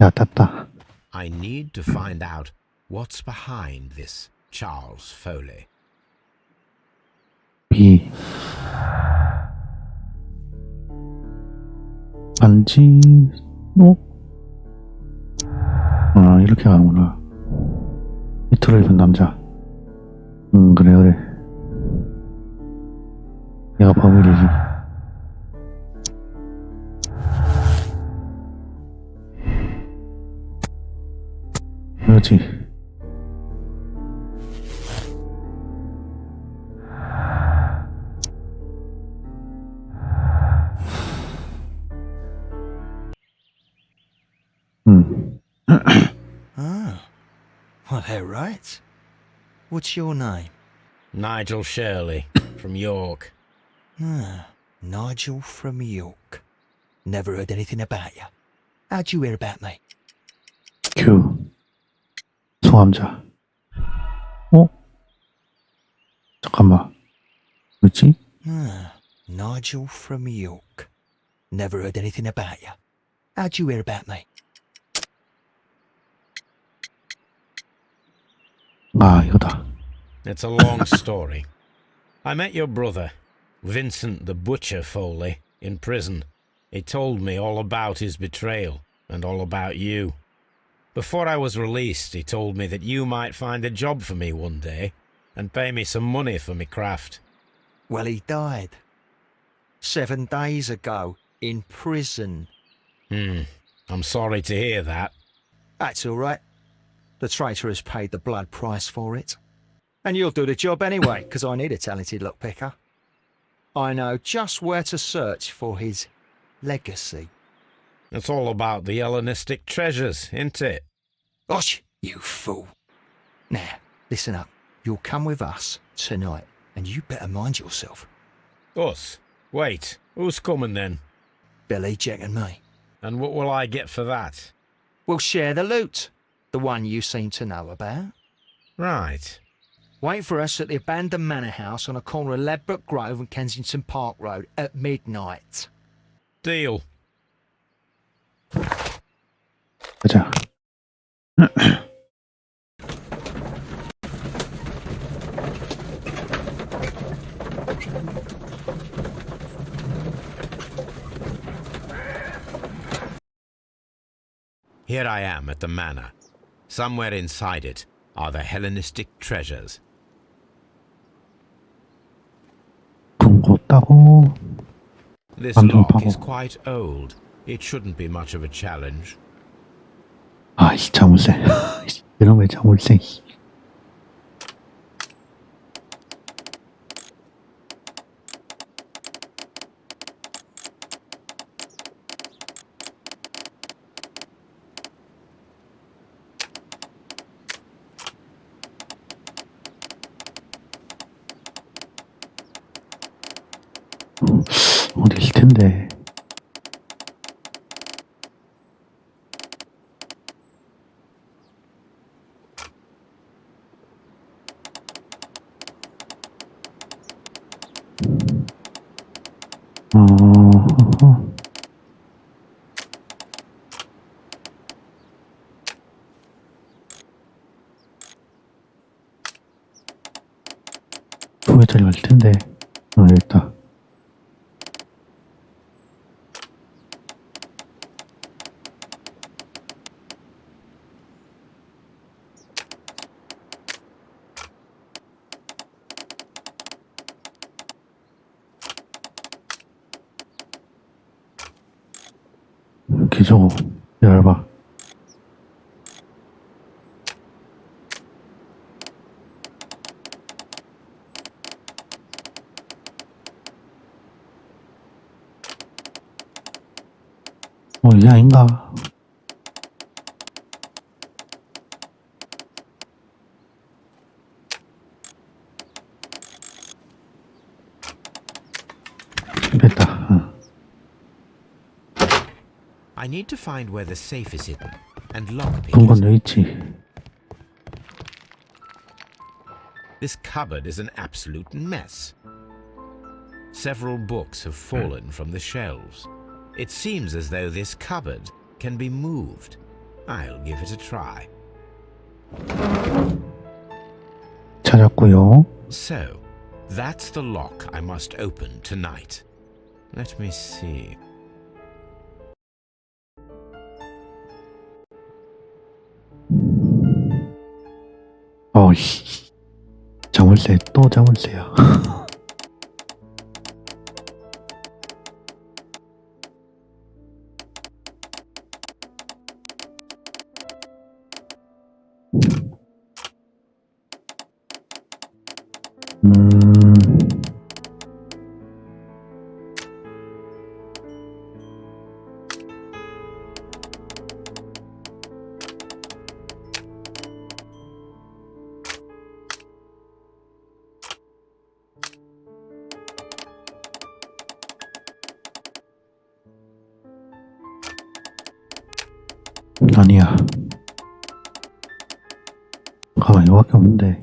야, 땄다. I need to find out what's behind this Charles Foley. B. 반지, 이렇게 가는구나. 니트를 입은 남자. 그래, 그래. 얘가 범인이지. 그렇지. Ah, well, they're right. What's your name? Nigel Shirley, from York. Ah, Nigel from York. Never heard anything about you. How'd you hear about me? Q. 소감자. 잠깐만. 뭐지? Ah, Nigel from York. Never heard anything about you. How'd you hear about me? 이거다. It's a long story. I met your brother, Vincent the Butcher Foley, in prison. He told me all about his betrayal and all about you. Before I was released, he told me that you might find a job for me one day and pay me some money for me craft. Well, he died 7 days ago in prison. I'm sorry to hear that. That's all right. The traitor has paid the blood price for it. And you'll do the job anyway, because I need a talented lockpicker. I know just where to search for his legacy. It's all about the Hellenistic treasures, isn't it? Gosh, you fool. Now, listen up. You'll come with us tonight, and you better mind yourself. Us? Wait, who's coming then? Billy, Jack and me. And what will I get for that? We'll share the loot. The one you seem to know about. Right. Wait for us at the abandoned manor house on a corner of Ladbroke Grove and Kensington Park Road at midnight. Deal. 가자. Here I am at the manor. Somewhere inside it are the Hellenistic treasures. 금고 따고. This 완전 lock 바보. is quite old. It shouldn't be much of a challenge. 아이씨, 자물쇠. 이런 왜 자물쇠. 어디일 텐데. 두 개짜리 갈 텐데. 여기 있다. 이렇게 저거 열어봐. 이게 아닌가? 됐다. I need to find where the safe is hidden and lockpick 돈 it. 여기 있지. This cupboard is an absolute mess. Several books have fallen from the shelves. It seems as though this cupboard can be moved. I'll give it a try. 찾았고요. So, that's the lock I must open tonight. Let me see. 자물쇠, 또 자물쇠야. 아니야. 가만, 이거밖에 없는데.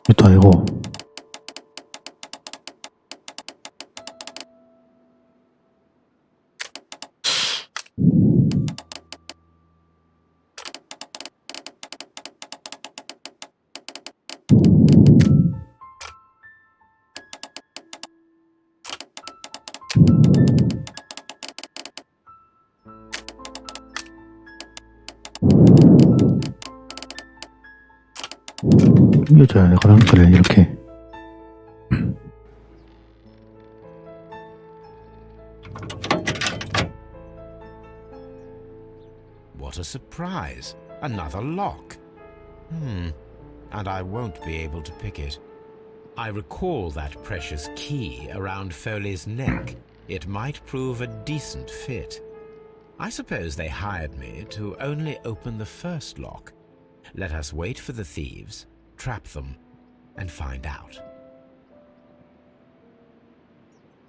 이것도 아니고. 당겨줘야 되거든. 그래, 이렇게. What a surprise! Another lock. And I won't be able to pick it. I recall that precious key around Foley's neck. It might prove a decent fit. I suppose they hired me to only open the first lock. Let us wait for the thieves, trap them, and find out.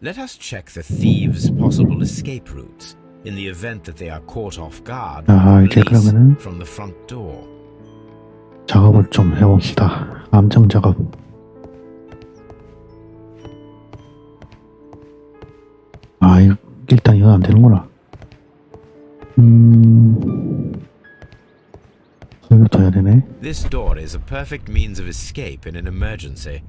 Let us check the thieves' possible escape routes in the event that they are caught off guard by the 이제 police 그러면은 from the front door. 작업을 좀 해봅시다. 암정 작업. 일단 이건 안 되는구나. 여기부터 해야 되네. This door is a perfect means of escape in an emergency.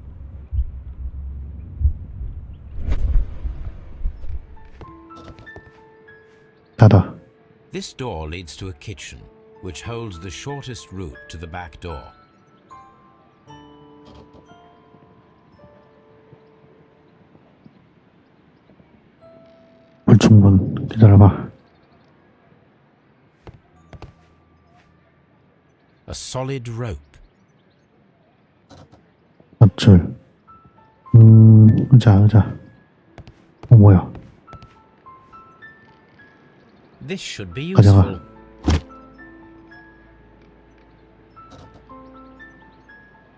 닫아. This door leads to a kitchen, which holds the shortest route to the back door. 불충분. 기다려봐. A solid rope. 밧줄. 의자. 뭐야. This should be 가져가. useful.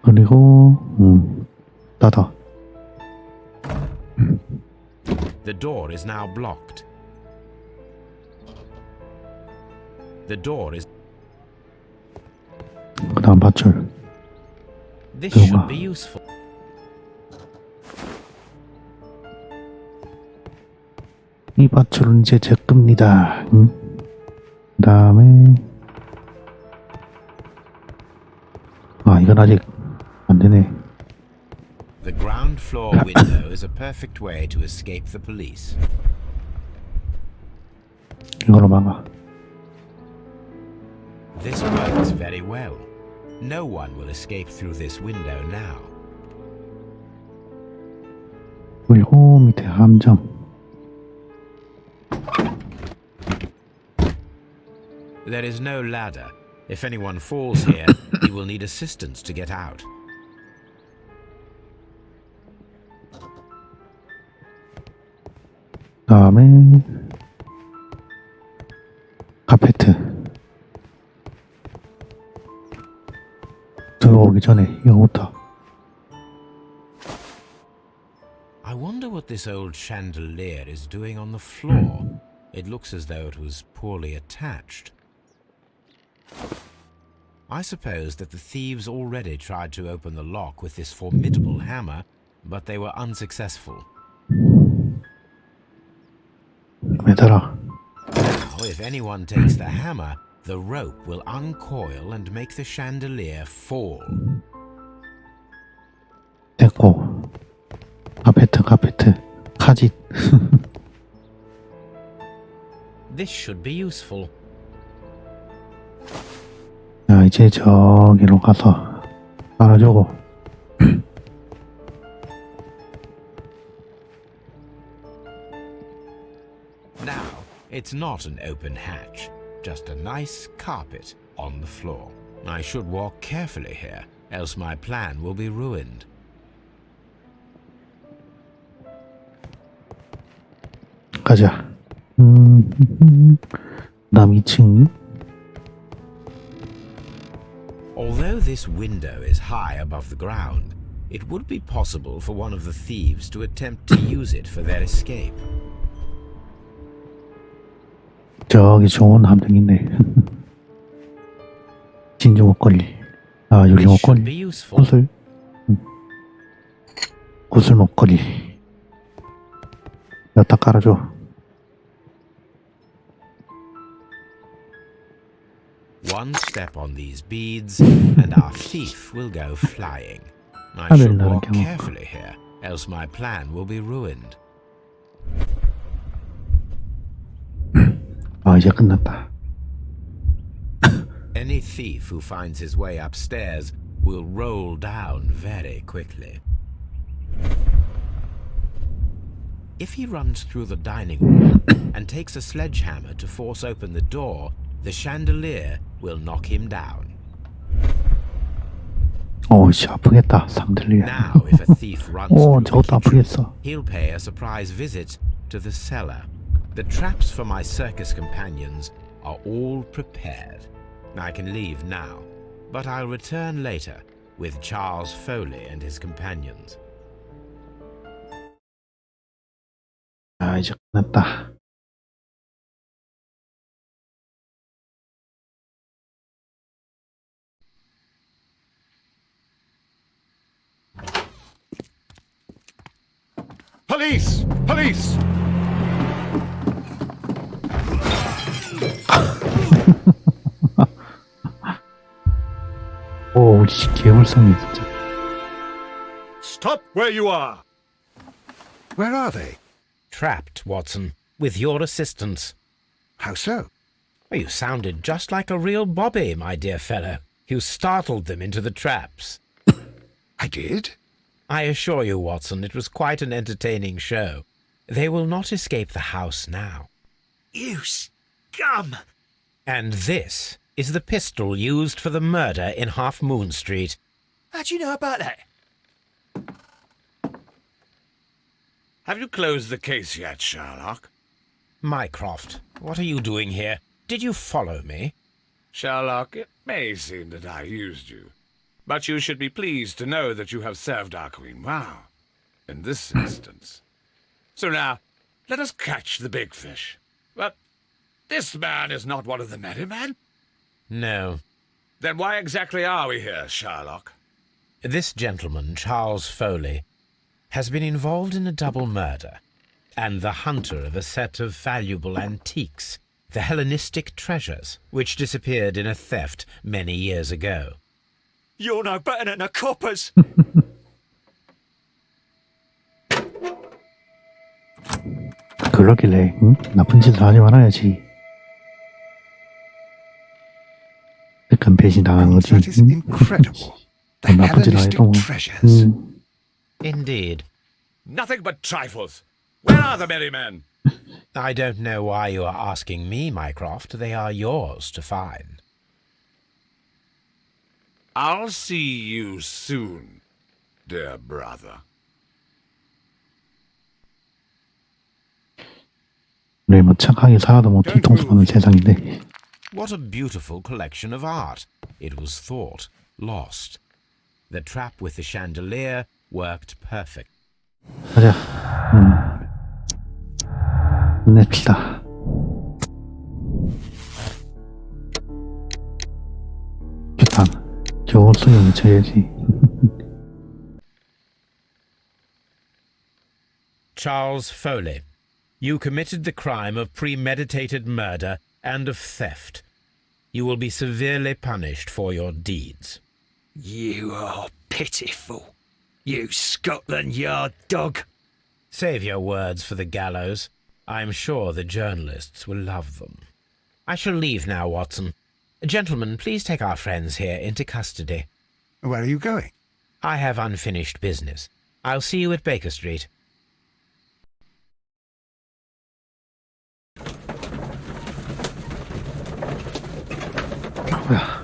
그리고, 닫아. The door is now blocked. The door is... 그 다음 밧줄. This should be useful. 이 밧줄은 이제 제 겁니다. 그 다음에, 이건 아직 안 되네. The ground floor window is a perfect way to escape the police. 이걸로 막아. This works very well. No one will escape through this window now. 그리고 밑에 함정. There is no ladder. If anyone falls here, he will need assistance to get out. 다음에 카페트. 들어오기 전에 이거부터. I wonder what this old chandelier is doing on the floor. It looks as though it was poorly attached. I suppose that the thieves already tried to open the lock with this formidable hammer, but they were unsuccessful. 매달아. Now, if anyone takes the hammer, the rope will uncoil and make the chandelier fall. 됐고. 카페트, 카짓. This should be useful. 야, 이제 저기로 가서 깔아주고. Now, it's not an open hatch, just a nice carpet on the floor. I should walk carefully here, else my plan will be ruined. 가자. 다음 2층. Although this window is high above the ground, it would be possible for one of the thieves to attempt to use it for their escape. 저기 좋은 함정 있네. 진주 목걸이. 아, 유리 This should 목걸이. be useful. 구슬. 구슬 목걸이. 여기다 깔아줘. One step on these beads, and our thief will go flying. I should walk carefully here, else my plan will be ruined. 아, 이제 끝났다. Any thief who finds his way upstairs will roll down very quickly. If he runs through the dining room and takes a sledgehammer to force open the door, the chandelier will knock him down. 오씨, 아프겠다. 상들리에. Now, if a thief runs 오, through the 저것도 kitchen, 아프겠어. he'll pay a surprise visit to the cellar. The traps for my circus companions are all prepared. I can leave now, but I'll return later with Charles Foley and his companions. 아, 이제 끝났다. Police! Police! 오, 우리 개불쌍해, 진짜. Stop where you are! Where are they? Trapped, Watson, with your assistance. How so? Oh, you sounded just like a real Bobby, my dear fellow. You startled them into the traps. I did? I assure you, Watson, it was quite an entertaining show. They will not escape the house now. You scum! And this is the pistol used for the murder in Half Moon Street. How do you know about that? Have you closed the case yet, Sherlock? Mycroft, what are you doing here? Did you follow me? Sherlock, it may seem that I used you, but you should be pleased to know that you have served our queen well, in this instance. So now, let us catch the big fish. But this man is not one of the merry men. No. Then why exactly are we here, Sherlock? This gentleman, Charles Foley, has been involved in a double murder, and the hunter of a set of valuable antiques, the Hellenistic treasures, which disappeared in a theft many years ago. You're no better than the coppers! 그러길래, 응? 나쁜 짓을 하지 말아야지. 약간 배신당한 거지. That is incredible. The 나쁜 짓을 하지 Hellenistic treasures. Indeed. Nothing but trifles. Where are the merry men? I don't know why you are asking me, Mycroft. They are yours to find. I'll see you soon, dear brother. 우리 뭐 착하게 살아도 뭐 뒤통수 하는 세상인데. What a beautiful collection of art. It was thought lost. The trap with the chandelier worked perfect. 가자. 냅시다. 규탄. 저걸 수용이 쳐야지. Charles Foley, you committed the crime of premeditated murder and of theft. You will be severely punished for your deeds. You are pitiful, you Scotland Yard dog. Save your words for the gallows. I am sure the journalists will love them. I shall leave now, Watson. Gentlemen, please take our friends here into custody. Where are you going? I have unfinished business. I'll see you at Baker Street. 뭐야.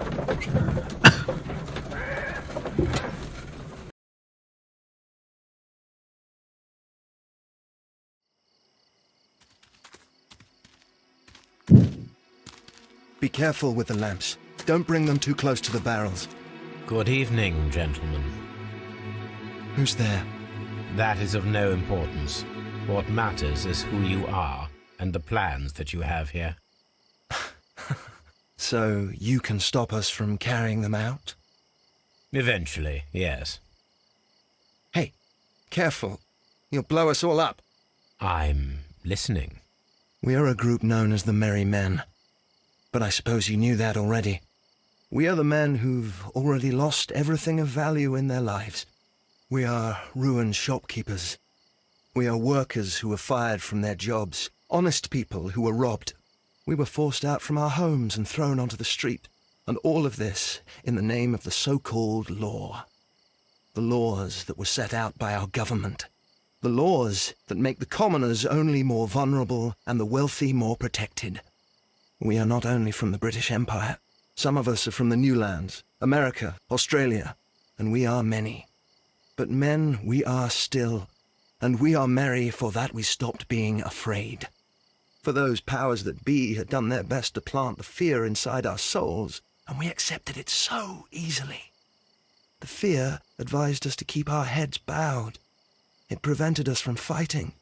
Be careful with the lamps. Don't bring them too close to the barrels. Good evening, gentlemen. Who's there? That is of no importance. What matters is who you are and the plans that you have here. So you can stop us from carrying them out? Eventually, yes. Hey, careful. You'll blow us all up. I'm listening. We are a group known as the Merry Men. But I suppose you knew that already. We are the men who've already lost everything of value in their lives. We are ruined shopkeepers. We are workers who were fired from their jobs. Honest people who were robbed. We were forced out from our homes and thrown onto the street. And all of this in the name of the so-called law. The laws that were set out by our government. The laws that make the commoners only more vulnerable and the wealthy more protected. We are not only from the British Empire. Some of us are from the New Lands, America, Australia, and we are many. But men we are still, and we are merry for that we stopped being afraid. For those powers that be had done their best to plant the fear inside our souls, and we accepted it so easily. The fear advised us to keep our heads bowed. It prevented us from fighting.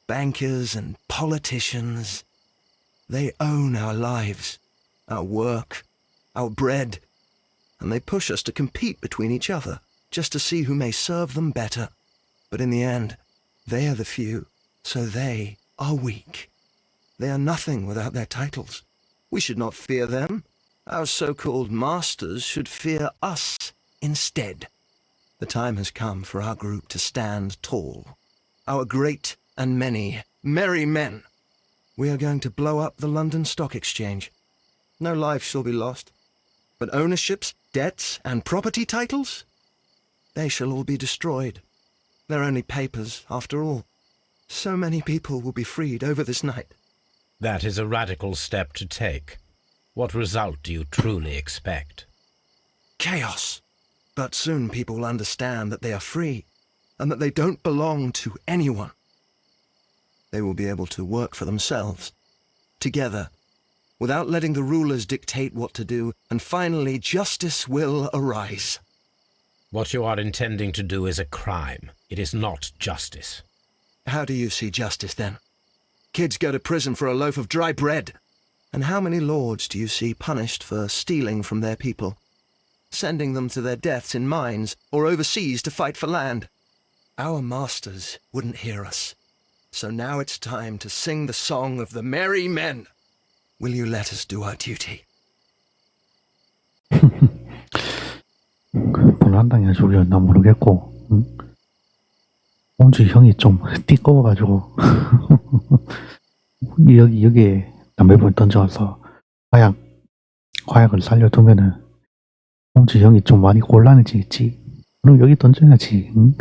Bankers and politicians, they own our lives, our work, our bread, and they push us to compete between each other, just to see who may serve them better. But in the end, they are the few, so they are weak. They are nothing without their titles. We should not fear them. Our so-called masters should fear us instead. The time has come for our group to stand tall. Our great and many merry men. We are going to blow up the London Stock Exchange. No life shall be lost. But ownerships, debts, and property titles? They shall all be destroyed. They're only papers, after all. So many people will be freed over this night. That is a radical step to take. What result do you truly expect? Chaos. But soon people will understand that they are free, and that they don't belong to anyone. They will be able to work for themselves, together, without letting the rulers dictate what to do, and finally justice will arise. What you are intending to do is a crime. It is not justice. How do you see justice, then? Kids go to prison for a loaf of dry bread. And how many lords do you see punished for stealing from their people, sending them to their deaths in mines or overseas to fight for land? Our masters wouldn't hear us. So now it's time to sing the song of the merry men. Will you let us do our duty? 불난당이나 죽였나 모르겠고, 응? 홍주 형이 좀 띠꺼워가지고 여기에 담배불 던져서 화약을 살려두면은 홍주 형이 좀 많이 곤란해지겠지. 그럼 여기 던져야지. 응?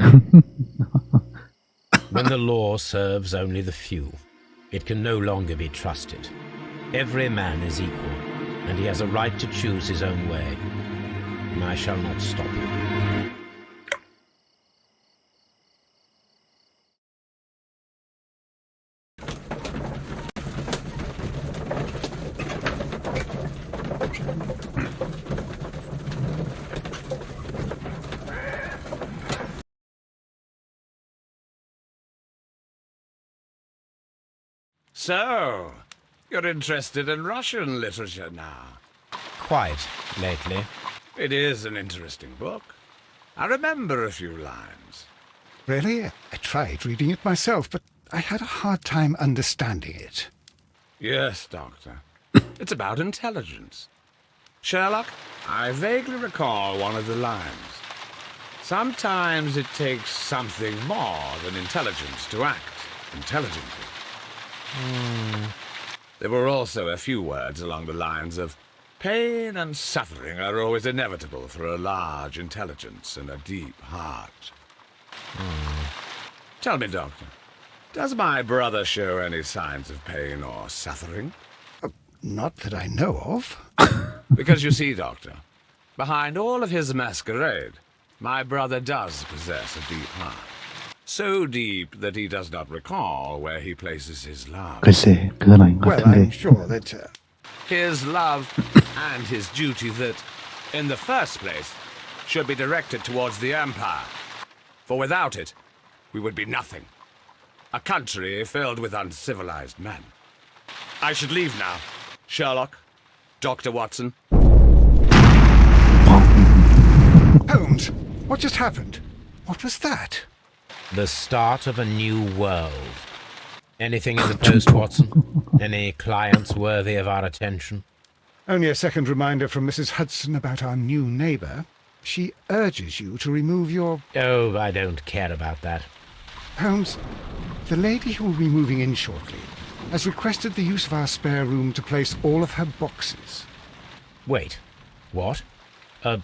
When the law serves only the few, it can no longer be trusted. Every man is equal, and he has a right to choose his own way. And I shall not stop you. So, you're interested in Russian literature now? Quite lately. It is an interesting book. I remember a few lines. Really? I tried reading it myself, but I had a hard time understanding it. Yes, Doctor. It's about intelligence. Sherlock, I vaguely recall one of the lines. Sometimes it takes something more than intelligence to act intelligently. There were also a few words along the lines of, pain and suffering are always inevitable for a large intelligence and a deep heart. Tell me, Doctor, does my brother show any signs of pain or suffering? Not that I know of. Because you see, Doctor, behind all of his masquerade, my brother does possess a deep heart. So deep that he does not recall where he places his love. 글쎄, 그건 아닌 것 Well, I'm 같은데. sure that... His love and his duty that, in the first place, should be directed towards the Empire. For without it, we would be nothing. A country filled with uncivilized men. I should leave now. Sherlock, Dr. Watson. Holmes, what just happened? What was that? The start of a new world. Anything in the post, Watson? Any clients worthy of our attention? Only a second reminder from Mrs. Hudson about our new neighbour. She urges you to remove your... Oh, I don't care about that. Holmes, the lady who will be moving in shortly has requested the use of our spare room to place all of her boxes. Wait, what? A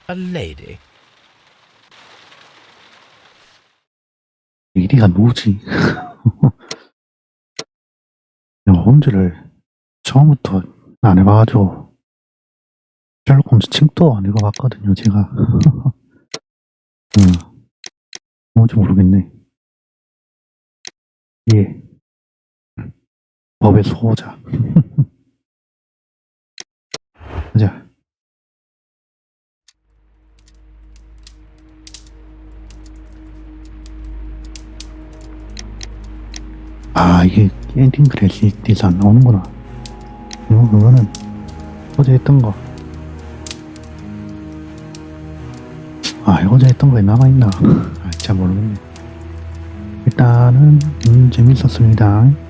lady? 이리가 누구지? 홈즈를 처음부터 안 해봐가지고 셜록 홈즈 책도 안 읽어봤거든요, 제가. 뭔지 모르겠네. 예. 법의 수호자. 가자. 아, 이게 엔딩 크레딧에서 안 나오는구나. 그거는 어제 했던 거. 아, 어제 했던 거에 남아있나? 아, 잘 모르겠네. 일단은 재밌었습니다.